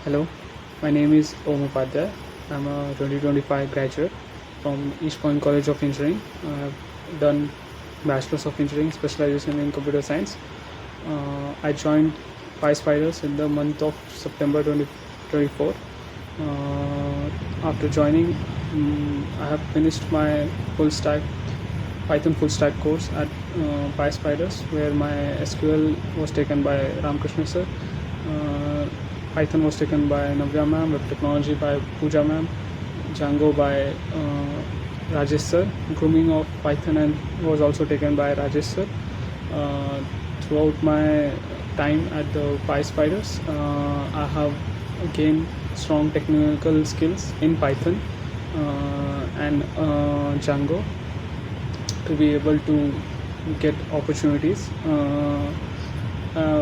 Hello, my name is Om Upadhyay. I'm a 2025 graduate from East Point College of Engineering. I've done Bachelor's of Engineering specialization in computer science. I joined PySpiders in the month of September 2024. After joining, I have finished my full stack Python full stack course at PySpiders, where my SQL was taken by Ramkrishna sir. Python was taken by Navya ma'am, Web Technology by Pooja ma'am, Django by Rajesh sir. Grooming of Python and was also taken by Rajesh sir. Throughout my time at the PySpiders, I have gained strong technical skills in Python and Django to be able to get opportunities.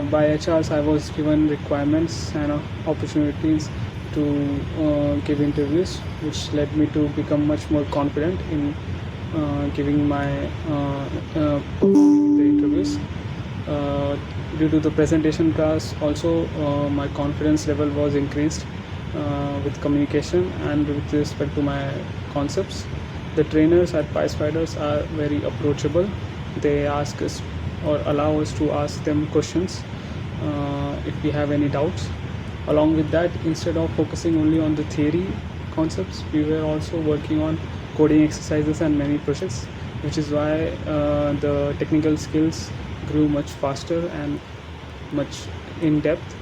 By HRs, I was given requirements and opportunities to give interviews, which led me to become much more confident in giving my the interviews. Due to the presentation class, also my confidence level was increased with communication and with respect to my concepts. The trainers at PySpiders are very approachable. They ask us or allow us to ask them questions if we have any doubts. Along with that, instead of focusing only on the theory concepts, we were also working on coding exercises and many projects, which is why the technical skills grew much faster and much in depth.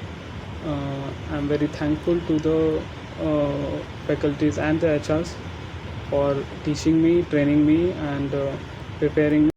I'm very thankful to the faculties and the HRs for teaching me, training me, and preparing me.